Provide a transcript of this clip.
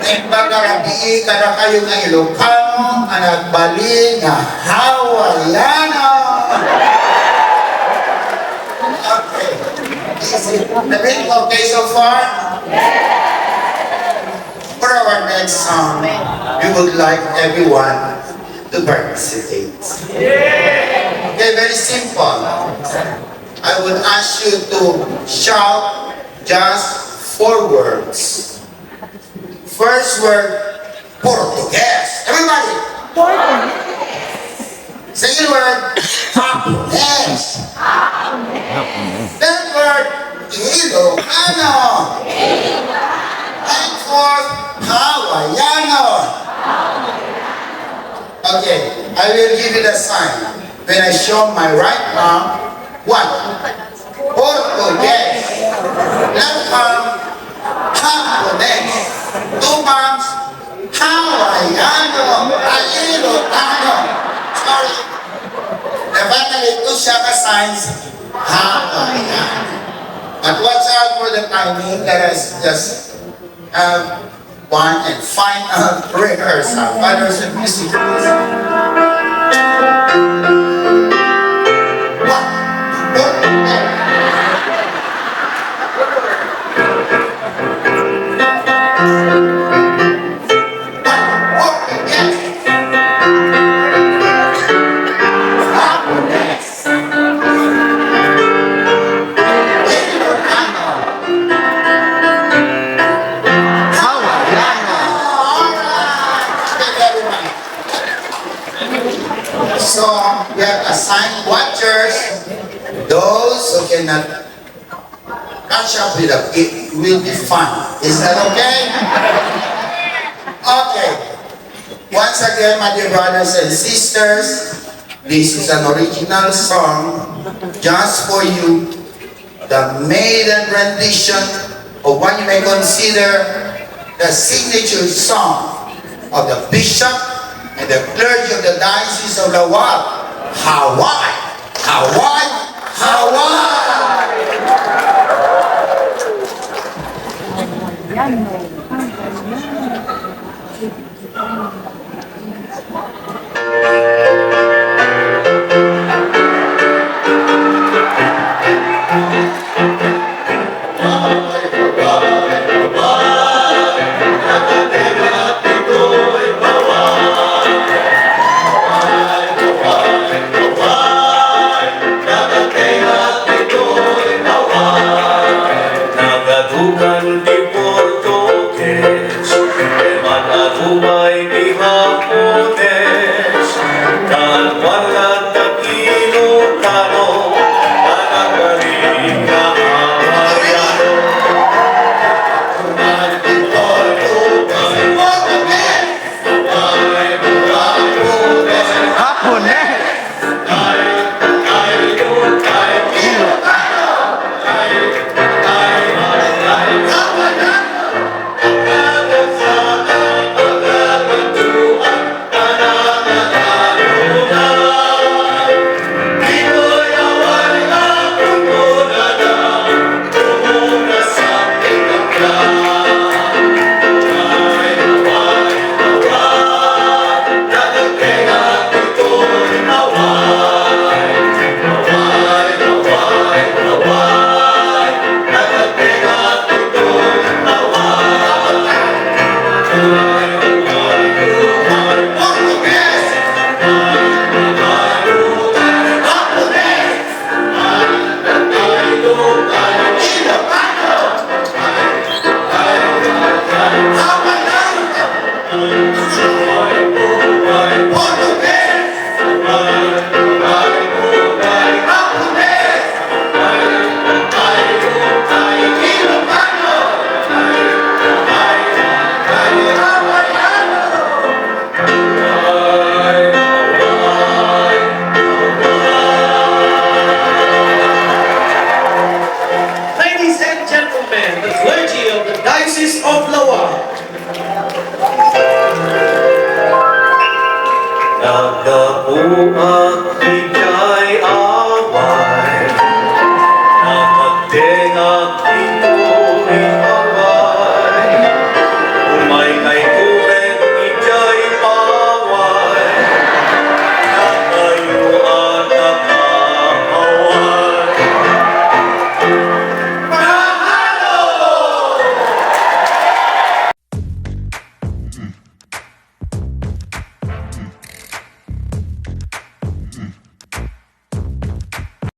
Pagkarabii ka na kayo ng Ilocano, anak bali nga Hawaiano. Okay. The bit okay so far? For our next song, we would like everyone to participate. Okay, very simple. I would ask you to shout just 4 words. First word, Portuguese. Everybody. Second word, Japonese. Third word, Ilocano. And fourth, Hawaiiano. Okay, I will give you the sign. When I show my right arm, 1, Portuguese. Left arm, Japonese. 2 palms, Hawaiiano. Ilocano. Sorry. The finally 2 shaka signs, Hawaiiano. But watch out for the timing. Let us just have one and final rehearsal. Fathers and music, please. 1, 2, 3. So, we have assigned watchers, those who cannot catch up with us. It will be fun. Is that okay? Okay. Once again, my dear brothers and sisters, this is an original song just for you, the maiden rendition of what you may consider the signature song of the bishop and the clergy of the Diocese of Laoag, Hawaii, Hawaii, Hawaii.